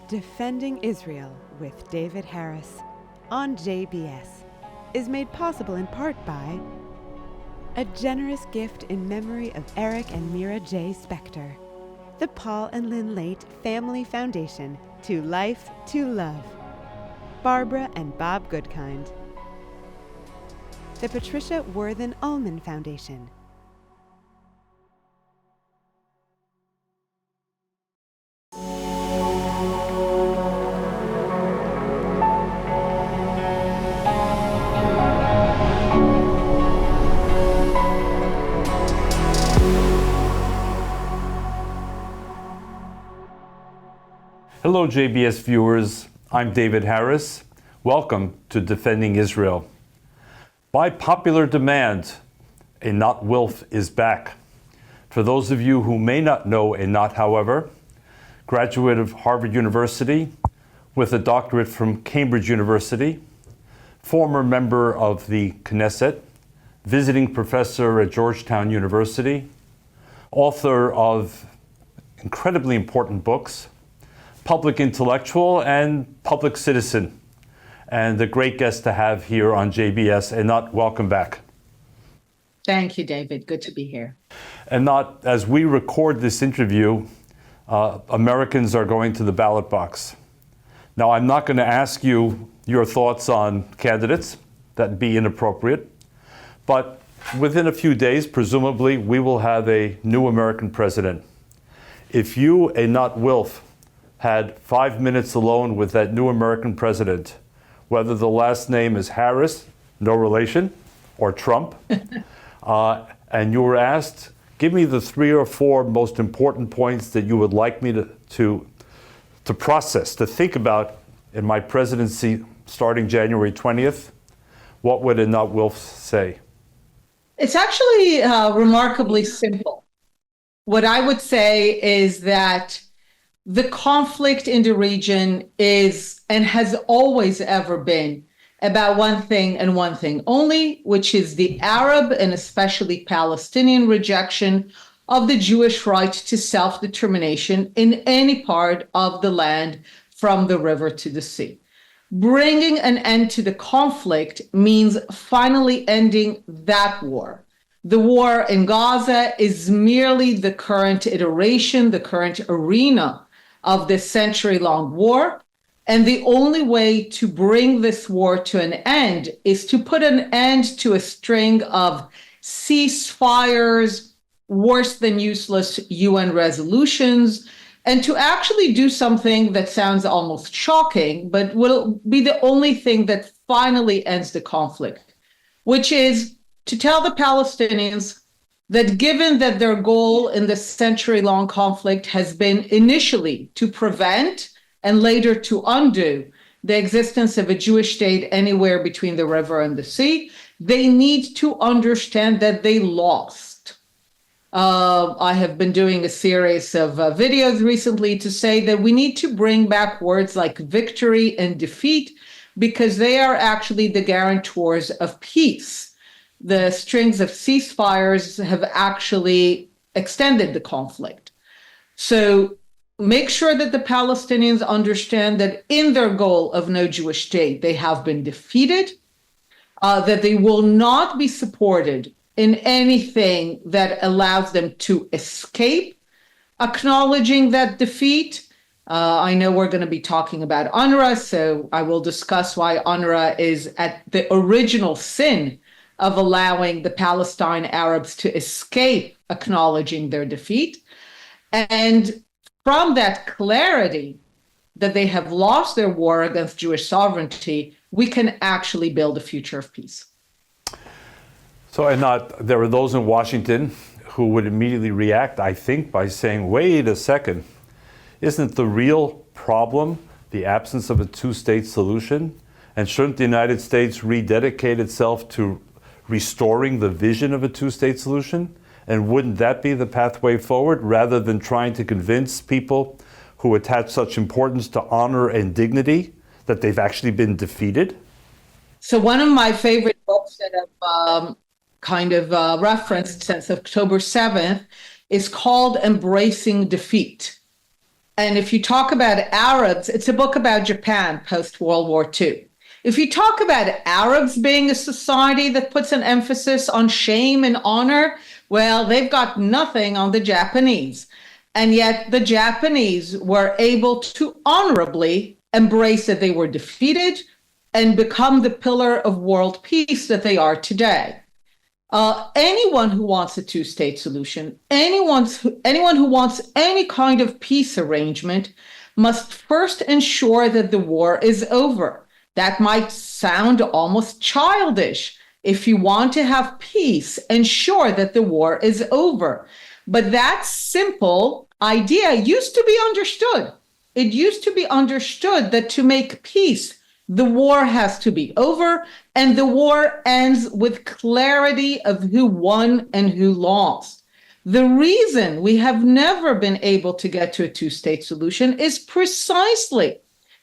Defending Israel with David Harris on JBS is made possible in part by a generous gift in memory of Eric and Mira J. Spector, the Paul and Lynn Late Family Foundation, To Life, to Love, Barbara and Bob Goodkind, the Patricia Worthen Ullman Foundation, Hello, JBS viewers. I'm David Harris. Welcome to Defending Israel. By popular demand, Einat Wilf is back. For those of you who may not know Einat, however, graduate of Harvard University with a doctorate from Cambridge University, former member of the Knesset, visiting professor at Georgetown University, author of incredibly important books, public intellectual and public citizen, and a great guest to have here on JBS. Einat, welcome back. Thank you, David. Good to be here. Einat, as we record this interview, Americans are going to the ballot box. Now, I'm not going to ask you your thoughts on candidates. That'd be inappropriate. But within a few days, presumably, we will have a new American president. If you, Einat Wilf, had 5 minutes alone with that new American president, whether the last name is Harris, no relation, or Trump, and you were asked, give me the 3 or 4 most important points that you would like me to process, to think about in my presidency starting January 20th, what would Einat Wilf say? It's actually remarkably simple. What I would say is that the conflict in the region is and has always ever been about one thing and one thing only, which is the Arab and especially Palestinian rejection of the Jewish right to self-determination in any part of the land from the river to the sea. Bringing an end to the conflict means finally ending that war. The war in Gaza is merely the current iteration, the current arena of this century-long war. And the only way to bring this war to an end is to put an end to a string of ceasefires, worse than useless UN resolutions, and to actually do something that sounds almost shocking, but will be the only thing that finally ends the conflict, which is to tell the Palestinians that given that their goal in this century-long conflict has been initially to prevent and later to undo the existence of a Jewish state anywhere between the river and the sea, they need to understand that they lost. I have been doing a series of videos recently to say that we need to bring back words like victory and defeat because they are actually the guarantors of peace. The strings of ceasefires have actually extended the conflict. So make sure that the Palestinians understand that in their goal of no Jewish state, they have been defeated, that they will not be supported in anything that allows them to escape acknowledging that defeat. I know we're going to be talking about UNRWA, so I will discuss why UNRWA is at the original sin of allowing the Palestine Arabs to escape acknowledging their defeat. And from that clarity that they have lost their war against Jewish sovereignty, we can actually build a future of peace. So, Einat, there are those in Washington who would immediately react, I think, by saying, wait a second, isn't the real problem the absence of a two-state solution? And shouldn't the United States rededicate itself to restoring the vision of a two-state solution? And wouldn't that be the pathway forward rather than trying to convince people who attach such importance to honor and dignity that they've actually been defeated? So one of my favorite books that I've referenced since October 7th is called Embracing Defeat. And if you talk about Arabs, it's a book about Japan post-World War II. If you talk about Arabs being a society that puts an emphasis on shame and honor, well, they've got nothing on the Japanese. And yet the Japanese were able to honorably embrace that they were defeated and become the pillar of world peace that they are today. Anyone who wants a two-state solution, anyone who wants any kind of peace arrangement must first ensure that the war is over. That might sound almost childish. If you want to have peace, ensure that the war is over. But that simple idea used to be understood. It used to be understood that to make peace, the war has to be over, and the war ends with clarity of who won and who lost. The reason we have never been able to get to a two-state solution is precisely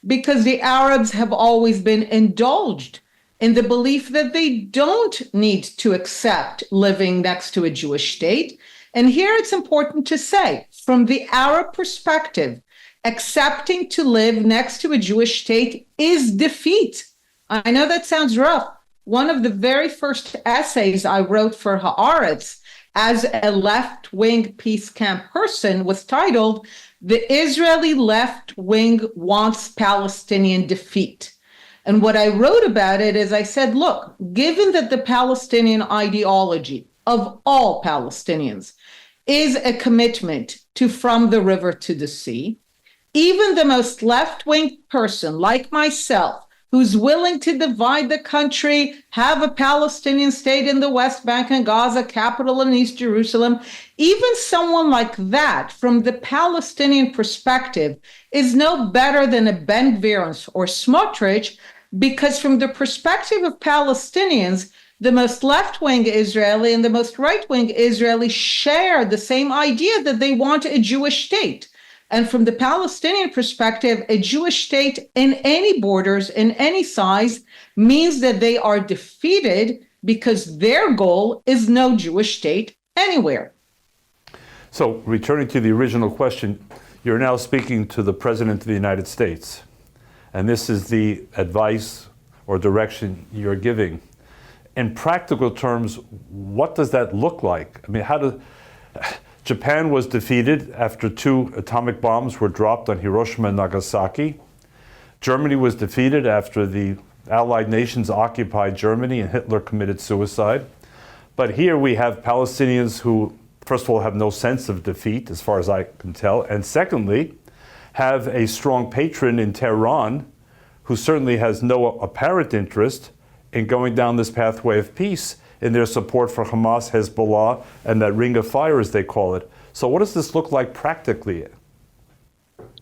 because the Arabs have always been indulged in the belief that they don't need to accept living next to a Jewish state. And here it's important to say, from the Arab perspective, accepting to live next to a Jewish state is defeat. I know that sounds rough. One of the very first essays I wrote for Haaretz as a left-wing peace camp person was titled, "The Israeli Left Wing Wants Palestinian Defeat." And what I wrote about it is I said, look, given that the Palestinian ideology of all Palestinians is a commitment to from the river to the sea, even the most left-wing person like myself, who's willing to divide the country, have a Palestinian state in the West Bank and Gaza, capital in East Jerusalem, even someone like that, from the Palestinian perspective, is no better than a Ben-Gvir or Smotrich, because from the perspective of Palestinians, the most left-wing Israeli and the most right-wing Israeli share the same idea that they want a Jewish state. And from the Palestinian perspective, a Jewish state in any borders, in any size, means that they are defeated because their goal is no Jewish state anywhere. So, returning to the original question, you're now speaking to the President of the United States, and this is the advice or direction you're giving. In practical terms, what does that look like? I mean, Japan was defeated after 2 atomic bombs were dropped on Hiroshima and Nagasaki. Germany was defeated after the Allied nations occupied Germany and Hitler committed suicide. But here we have Palestinians who, first of all, have no sense of defeat, as far as I can tell, and secondly, have a strong patron in Tehran who certainly has no apparent interest in going down this pathway of peace in their support for Hamas, Hezbollah, and that ring of fire, as they call it. So what does this look like practically?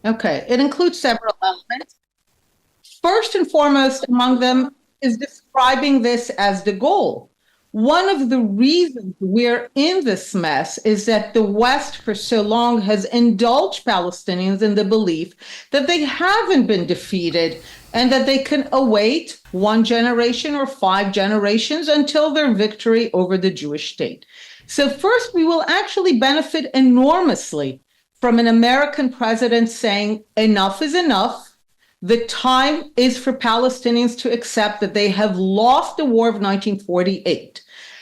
Okay, it includes several elements. First and foremost among them is describing this as the goal. One of the reasons we're in this mess is that the West for so long has indulged Palestinians in the belief that they haven't been defeated and that they can await 1 generation or 5 generations until their victory over the Jewish state. So first, we will actually benefit enormously from an American president saying, enough is enough. The time is for Palestinians to accept that they have lost the war of 1948.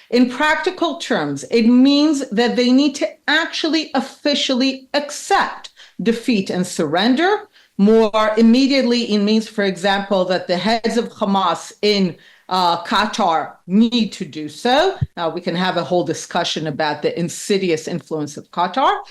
In practical terms, it means that they need to actually officially accept defeat and surrender. More immediately, it means, for example, that the heads of Hamas in Qatar need to do so. Now, we can have a whole discussion about the insidious influence of Qatar.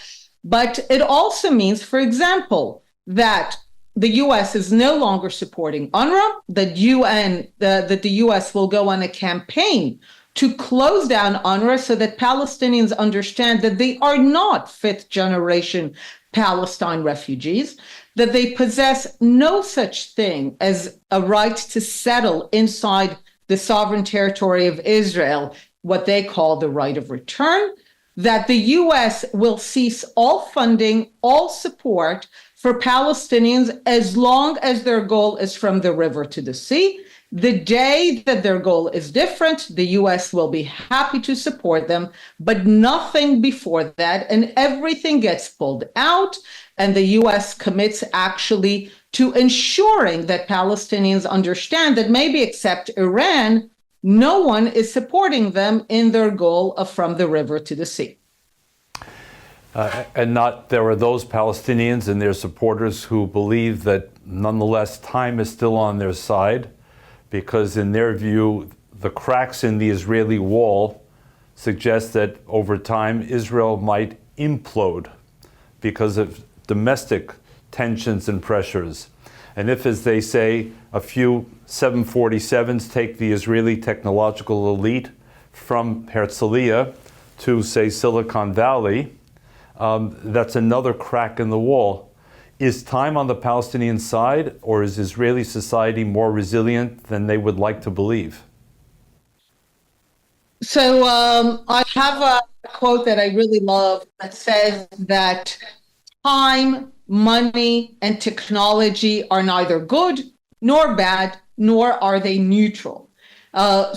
But it also means, for example, that the U.S. is no longer supporting UNRWA, that the U.S. will go on a campaign to close down UNRWA so that Palestinians understand that they are not fifth-generation Palestine refugees, that they possess no such thing as a right to settle inside the sovereign territory of Israel, what they call the right of return, that the U.S. will cease all funding, all support for Palestinians as long as their goal is from the river to the sea. The day that their goal is different, the U.S. will be happy to support them, but nothing before that, and everything gets pulled out. and the US commits actually to ensuring that Palestinians understand that maybe except Iran, no one is supporting them in their goal of from the river to the sea. There are those Palestinians and their supporters who believe that nonetheless time is still on their side, because in their view, the cracks in the Israeli wall suggest that over time Israel might implode because of domestic tensions and pressures. And if, as they say, a few 747s take the Israeli technological elite from Herzliya to, say, Silicon Valley, that's another crack in the wall. Is time on the Palestinian side, or is Israeli society more resilient than they would like to believe? So I have a quote that I really love that says that time, money, and technology are neither good nor bad, nor are they neutral.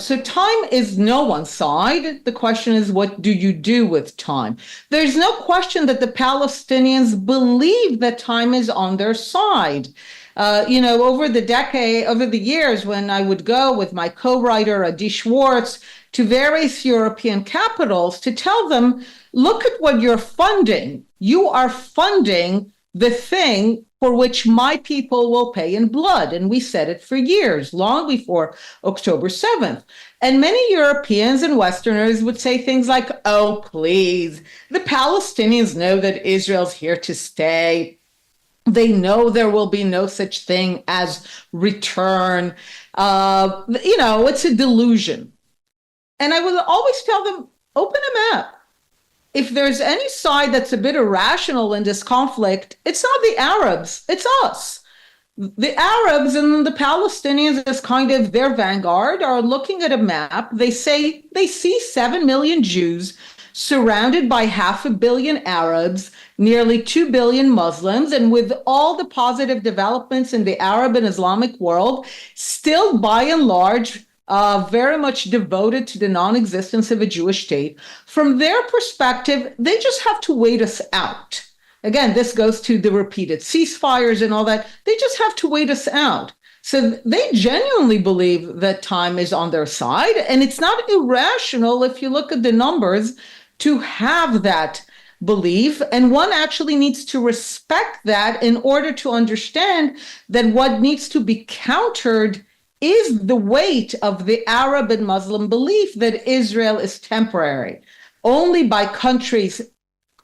So time is no one's side. The question is, what do you do with time? There's no question that the Palestinians believe that time is on their side. Over the years, when I would go with my co-writer, Adi Schwartz, to various European capitals to tell them, look at what you're funding. You are funding the thing for which my people will pay in blood. And we said it for years, long before October 7th. And many Europeans and Westerners would say things like, oh, please, the Palestinians know that Israel's here to stay. They know there will be no such thing as return. It's a delusion. And I would always tell them, open a map. If there's any side that's a bit irrational in this conflict, it's not the Arabs, it's us. The Arabs and the Palestinians as kind of their vanguard are looking at a map. They say they see 7 million Jews surrounded by 500 million Arabs, nearly 2 billion Muslims, and with all the positive developments in the Arab and Islamic world, still by and large, very much devoted to the non-existence of a Jewish state. From their perspective, they just have to wait us out. Again, this goes to the repeated ceasefires and all that. They just have to wait us out. So they genuinely believe that time is on their side. And it's not irrational, if you look at the numbers, to have that belief. And one actually needs to respect that in order to understand that what needs to be countered is the weight of the Arab and Muslim belief that Israel is temporary. Only by countries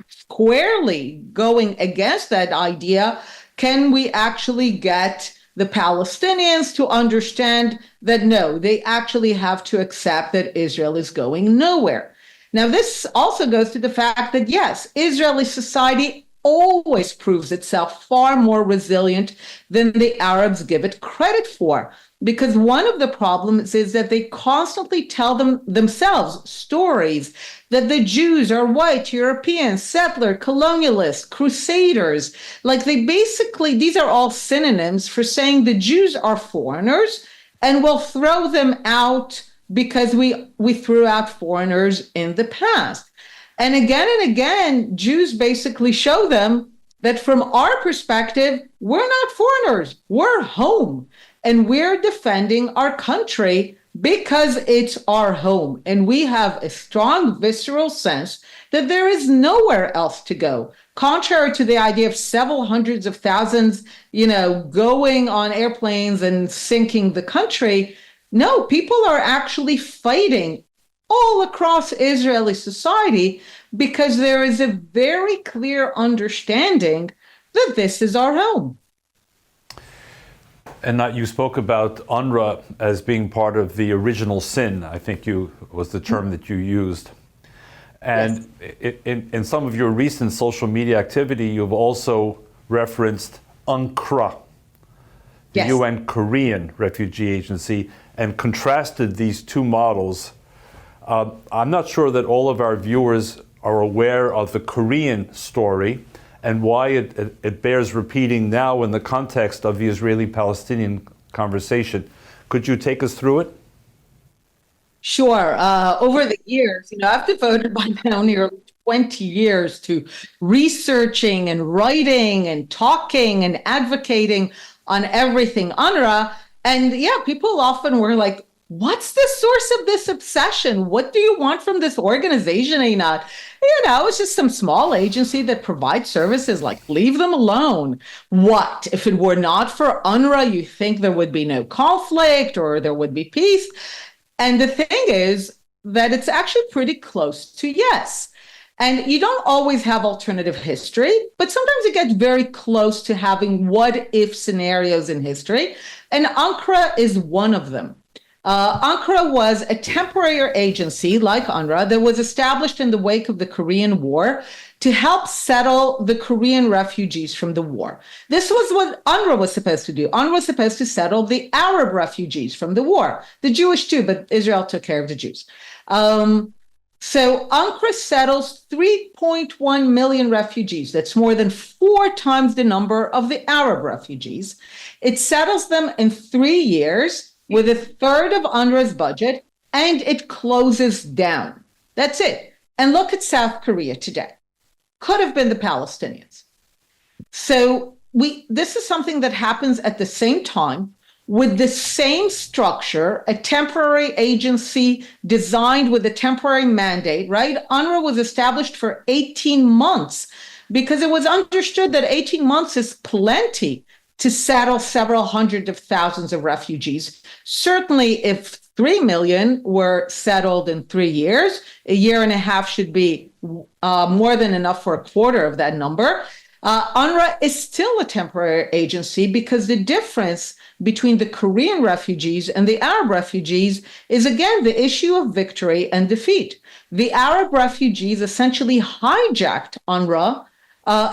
squarely going against that idea can we actually get the Palestinians to understand that no, they actually have to accept that Israel is going nowhere. Now, this also goes to the fact that, yes, Israeli society always proves itself far more resilient than the Arabs give it credit for. Because one of the problems is that they constantly tell themselves stories that the Jews are white, European, settler, colonialist, crusaders. Like these are all synonyms for saying the Jews are foreigners and we'll throw them out because we threw out foreigners in the past. And again, Jews basically show them that from our perspective, we're not foreigners, we're home. And we're defending our country because it's our home. And we have a strong visceral sense that there is nowhere else to go. Contrary to the idea of several hundreds of thousands, going on airplanes and sinking the country, no, people are actually fighting all across Israeli society because there is a very clear understanding that this is our home. And you spoke about UNRWA as being part of the original sin, I think was the term that you used. And yes. In some of your recent social media activity, you've also referenced UNRWA, the yes. UN Korean Refugee Agency, and contrasted these two models. I'm not sure that all of our viewers are aware of the Korean story and why it bears repeating now in the context of the Israeli-Palestinian conversation. Could you take us through it? Sure. Over the years, I've devoted by now nearly 20 years to researching and writing and talking and advocating on everything UNRWA. And yeah, people often were like, what's the source of this obsession? What do you want from this organization, Einat? It's just some small agency that provides services, like leave them alone. What? If it were not for UNRWA, you think there would be no conflict or there would be peace? And the thing is that it's actually pretty close to yes. And you don't always have alternative history, but sometimes it gets very close to having what-if scenarios in history. And UNRWA is one of them. UNRWA was a temporary agency like UNRWA that was established in the wake of the Korean War to help settle the Korean refugees from the war. This was what UNRWA was supposed to do. UNRWA was supposed to settle the Arab refugees from the war, the Jewish too, but Israel took care of the Jews. So UNRWA settles 3.1 million refugees. That's more than 4 times the number of the Arab refugees. It settles them in 3 years with a third of UNRWA's budget, and it closes down. That's it. And look at South Korea today. Could have been the Palestinians. So this is something that happens at the same time with the same structure, a temporary agency designed with a temporary mandate, right? UNRWA was established for 18 months because it was understood that 18 months is plenty to settle several hundred of thousands of refugees. Certainly, if 3 million were settled in 3 years, a year and a half should be more than enough for a quarter of that number. UNRWA is still a temporary agency because the difference between the Korean refugees and the Arab refugees is, again, the issue of victory and defeat. The Arab refugees essentially hijacked UNRWA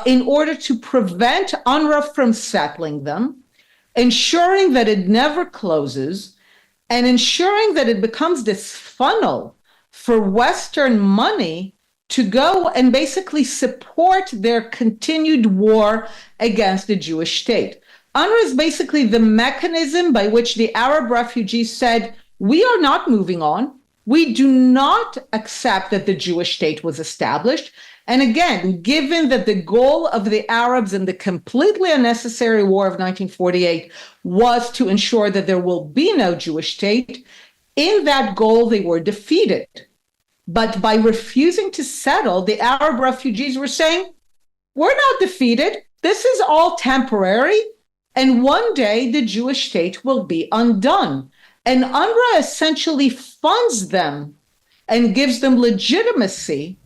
in order to prevent UNRWA from settling them, ensuring that it never closes, and ensuring that it becomes this funnel for Western money to go and basically support their continued war against the Jewish state. UNRWA is basically the mechanism by which the Arab refugees said, we are not moving on. We do not accept that the Jewish state was established. And again, given that the goal of the Arabs in the completely unnecessary war of 1948 was to ensure that there will be no Jewish state, in that goal they were defeated. But by refusing to settle, the Arab refugees were saying, we're not defeated. This is all temporary. And one day the Jewish state will be undone. And UNRWA essentially funds them and gives them legitimacy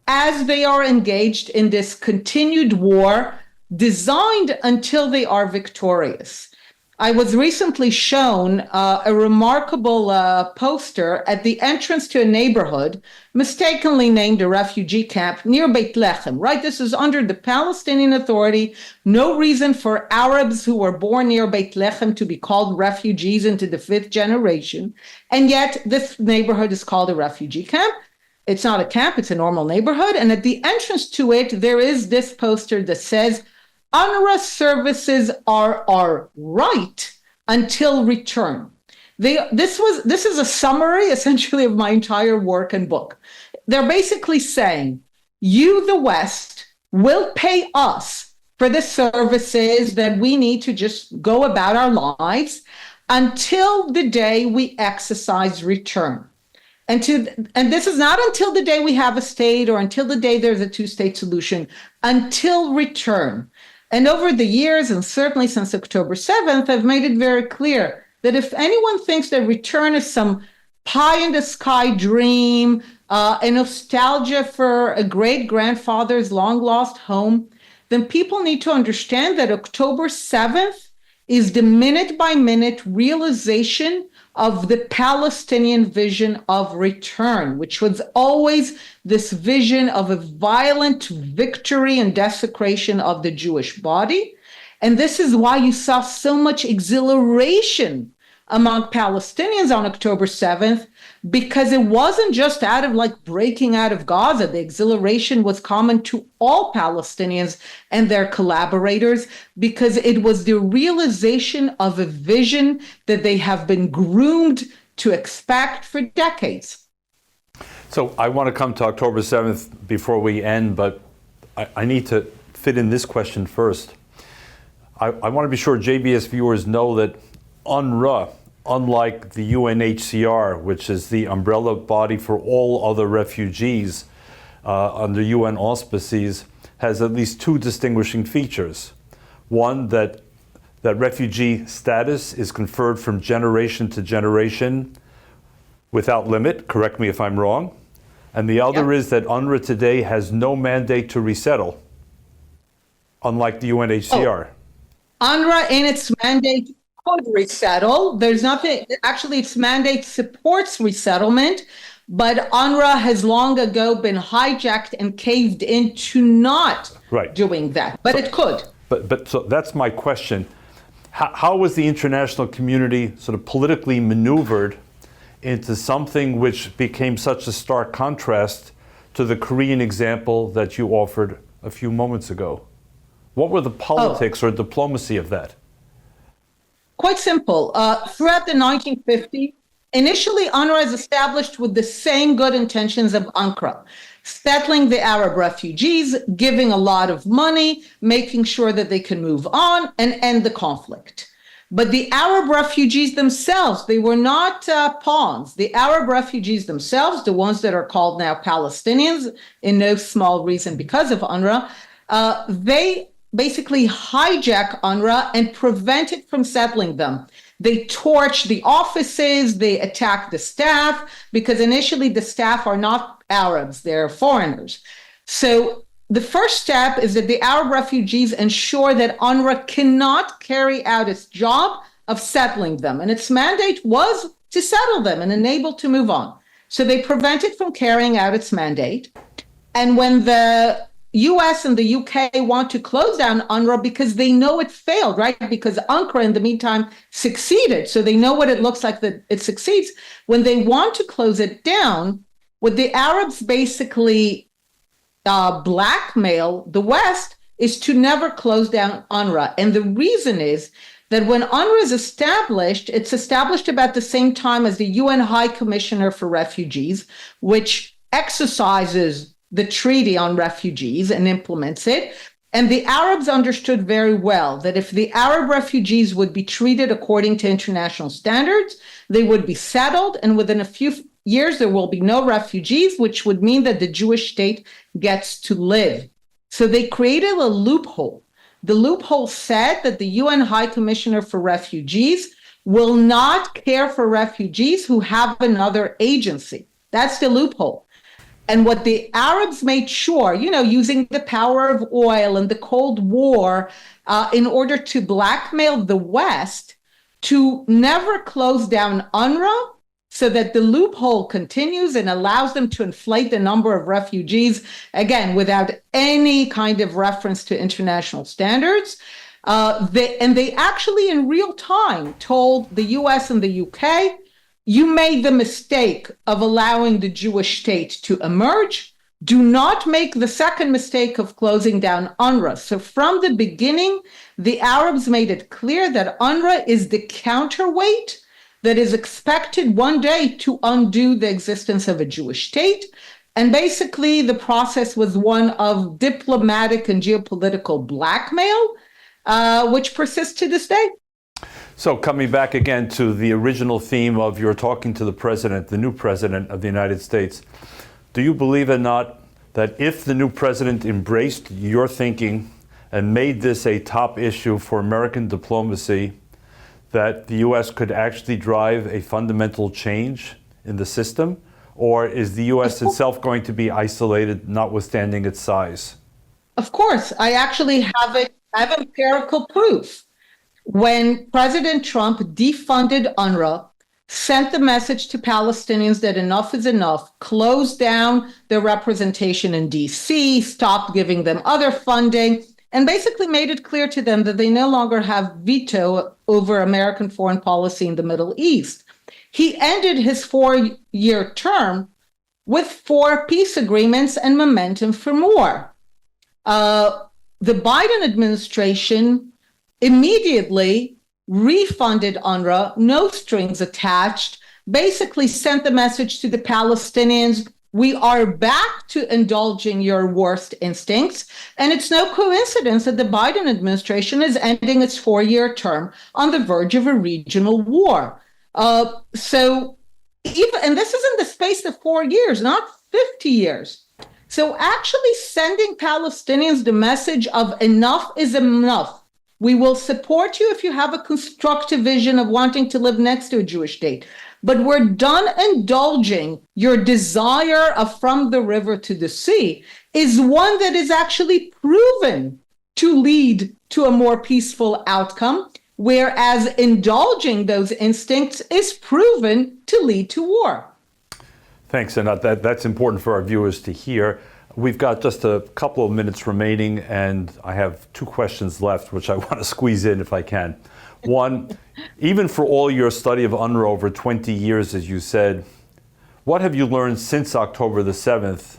as they are engaged in this continued war designed until they are victorious. I was recently shown a remarkable poster at the entrance to a neighborhood mistakenly named a refugee camp near Beit Lechem, right? This is under the Palestinian Authority. No reason for Arabs who were born near Beit Lechem to be called refugees into the 5th generation. And yet this neighborhood is called a refugee camp. It's not a camp, it's a normal neighborhood. And at the entrance to it, there is this poster that says, UNRWA services are our right until return. This is a summary, essentially, of my entire work and book. They're basically saying, you, the West, will pay us for the services that we need to just go about our lives until the day we exercise return. And this is not until the day we have a state or until the day there's a two-state solution, until return. And over the years, and certainly since October 7th, I've made it very clear that if anyone thinks that return is some pie-in-the-sky dream, a nostalgia for a great-grandfather's long-lost home, then people need to understand that October 7th is the minute-by-minute realization of the Palestinian vision of return, which was always this vision of a violent victory and desecration of the Jewish body. And this is why you saw so much exhilaration among Palestinians on October 7th, because it wasn't just out of like breaking out of Gaza. The exhilaration was common to all Palestinians and their collaborators, because it was the realization of a vision that they have been groomed to expect for decades. So I want to come to October 7th before we end, but I need to fit in this question first. I want to be sure JBS viewers know that UNRWA, unlike the UNHCR, which is the umbrella body for all other refugees under UN auspices, has at least two distinguishing features. One, that refugee status is conferred from generation to generation without limit, correct me if I'm wrong. And the other is that UNRWA today has no mandate to resettle, unlike the UNHCR. UNRWA in its mandate could resettle. There's nothing, actually its mandate supports resettlement, but UNRWA has long ago been hijacked and caved into not doing that, but it could. But so that's my question. How was the international community sort of politically maneuvered into something which became such a stark contrast to the Korean example that you offered a few moments ago? What were the politics or diplomacy of that? Quite simple. Throughout the 1950s, initially UNRWA is established with the same good intentions of UNRWA, settling the Arab refugees, giving a lot of money, making sure that they can move on and end the conflict. But the Arab refugees themselves, they were not pawns. The Arab refugees themselves, the ones that are called now Palestinians, in no small reason because of UNRWA, they basically hijack UNRWA and prevent it from settling them. They torch the offices, they attack the staff, because initially the staff are not Arabs, they're foreigners. So the first step is that the Arab refugees ensure that UNRWA cannot carry out its job of settling them. And its mandate was to settle them and enable to move on. So they prevent it from carrying out its mandate. And when the US and the UK want to close down UNRWA because they know it failed, right? Because UNRWA in the meantime succeeded. So they know what it looks like that it succeeds. When they want to close it down, what the Arabs basically blackmail the West is to never close down UNRWA. And the reason is that when UNRWA is established, it's established about the same time as the UN High Commissioner for Refugees, which exercises the Treaty on Refugees and implements it. And the Arabs understood very well that if the Arab refugees would be treated according to international standards, they would be settled, and within a few years, there will be no refugees, which would mean that the Jewish state gets to live. So they created a loophole. The loophole said that the UN High Commissioner for Refugees will not care for refugees who have another agency. That's the loophole. And what the Arabs made sure, using the power of oil and the Cold War in order to blackmail the West to never close down UNRWA, so that the loophole continues and allows them to inflate the number of refugees, again, without any kind of reference to international standards. They actually, in real time, told the US and the UK, you made the mistake of allowing the Jewish state to emerge. Do not make the second mistake of closing down UNRWA. So from the beginning, the Arabs made it clear that UNRWA is the counterweight that is expected one day to undo the existence of a Jewish state. And basically, the process was one of diplomatic and geopolitical blackmail, which persists to this day. So coming back again to the original theme of your talking to the president, the new president of the United States, do you believe or not that if the new president embraced your thinking and made this a top issue for American diplomacy, that the U.S. could actually drive a fundamental change in the system? Or is the U.S. itself going to be isolated, notwithstanding its size? Of course. I actually have empirical proof. When President Trump defunded UNRWA, sent the message to Palestinians that enough is enough, closed down their representation in D.C., stopped giving them other funding, and basically made it clear to them that they no longer have veto over American foreign policy in the Middle East. He ended his 4-year term with 4 peace agreements and momentum for more. The Biden administration immediately refunded UNRWA, no strings attached, basically sent the message to the Palestinians, we are back to indulging your worst instincts. And it's no coincidence that the Biden administration is ending its 4-year term on the verge of a regional war. And this is in the space of 4 years, not 50 years. So actually sending Palestinians the message of enough is enough. We will support you if you have a constructive vision of wanting to live next to a Jewish state. But we're done indulging your desire of from the river to the sea is one that is actually proven to lead to a more peaceful outcome, whereas indulging those instincts is proven to lead to war. Thanks, Einat. That's important for our viewers to hear. We've got just a couple of minutes remaining, and I have 2 questions left, which I want to squeeze in if I can. One, even for all your study of UNRWA over 20 years, as you said, what have you learned since October the 7th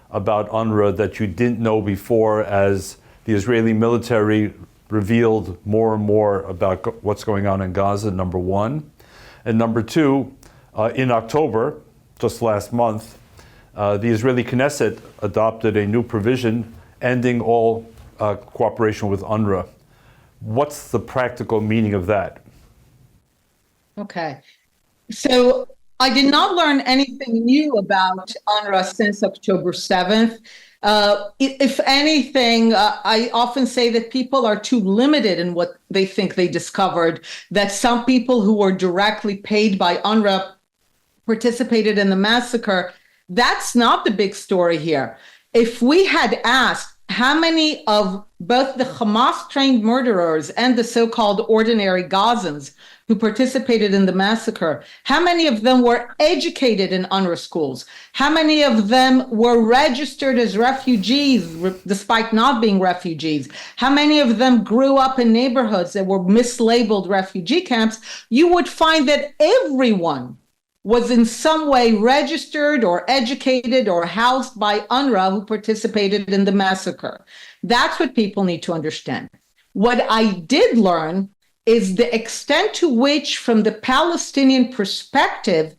about UNRWA that you didn't know before, as the Israeli military revealed more and more about what's going on in Gaza, number one? And number two, in October, just last month, the Israeli Knesset adopted a new provision ending all cooperation with UNRWA. What's the practical meaning of that? Okay. So I did not learn anything new about UNRWA since October 7th. If anything, I often say that people are too limited in what they think they discovered, that some people who were directly paid by UNRWA participated in the massacre. That's not the big story here. If we had asked how many of both the Hamas-trained murderers and the so-called ordinary Gazans who participated in the massacre, how many of them were educated in UNRWA schools? How many of them were registered as refugees despite not being refugees? How many of them grew up in neighborhoods that were mislabeled refugee camps? You would find that everyone was in some way registered or educated or housed by UNRWA who participated in the massacre. That's what people need to understand. What I did learn is the extent to which, from the Palestinian perspective,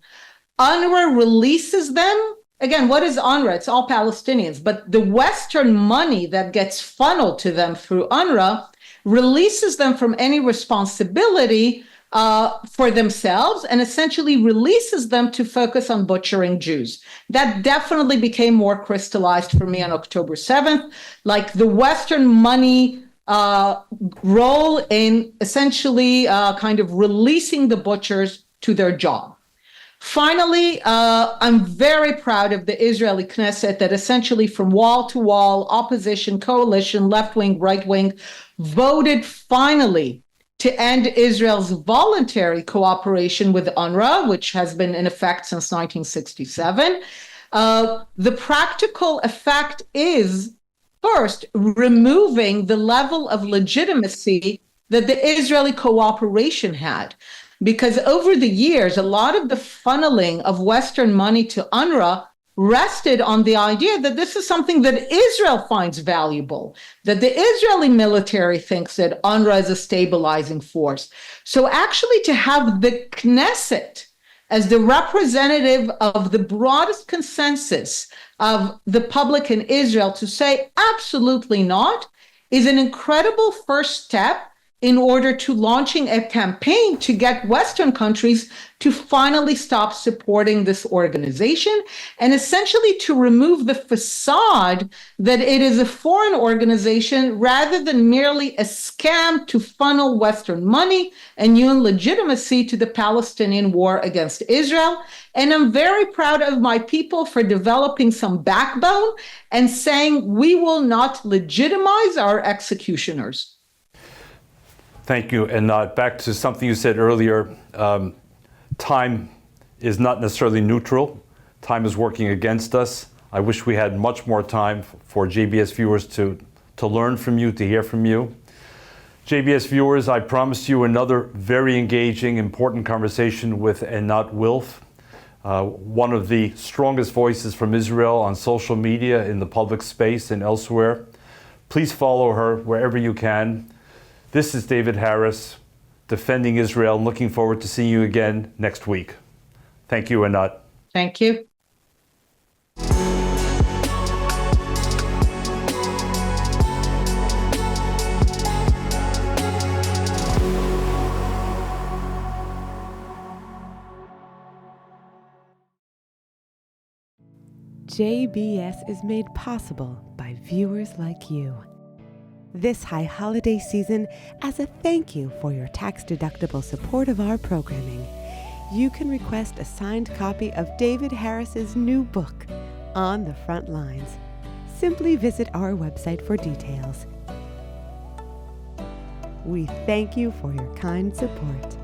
UNRWA releases them. Again, what is UNRWA? It's all Palestinians, but the Western money that gets funneled to them through UNRWA releases them from any responsibility for themselves and essentially releases them to focus on butchering Jews. That definitely became more crystallized for me on October 7th, like the Western money role in essentially kind of releasing the butchers to their job. Finally, I'm very proud of the Israeli Knesset that essentially from wall to wall, opposition, coalition, left-wing, right-wing, voted finally to end Israel's voluntary cooperation with UNRWA, which has been in effect since 1967. The practical effect is, first, removing the level of legitimacy that the Israeli cooperation had. Because over the years, a lot of the funneling of Western money to UNRWA rested on the idea that this is something that Israel finds valuable, that the Israeli military thinks that UNRWA is a stabilizing force. So actually to have the Knesset as the representative of the broadest consensus of the public in Israel to say absolutely not is an incredible first step in order to launching a campaign to get Western countries to finally stop supporting this organization and essentially to remove the facade that it is a foreign organization rather than merely a scam to funnel Western money and UN legitimacy to the Palestinian war against Israel. And I'm very proud of my people for developing some backbone and saying we will not legitimize our executioners. Thank you. And back to something you said earlier, time is not necessarily neutral. Time is working against us. I wish we had much more time for JBS viewers to learn from you, to hear from you. JBS viewers, I promised you another very engaging, important conversation with Einat Wilf, one of the strongest voices from Israel on social media, in the public space and elsewhere. Please follow her wherever you can. This is David Harris, defending Israel, and looking forward to seeing you again next week. Thank you, Einat. Thank you. JBS is made possible by viewers like you. This high holiday season, as a thank you for your tax-deductible support of our programming, you can request a signed copy of David Harris's new book, On the Front Lines. Simply visit our website for details. We thank you for your kind support.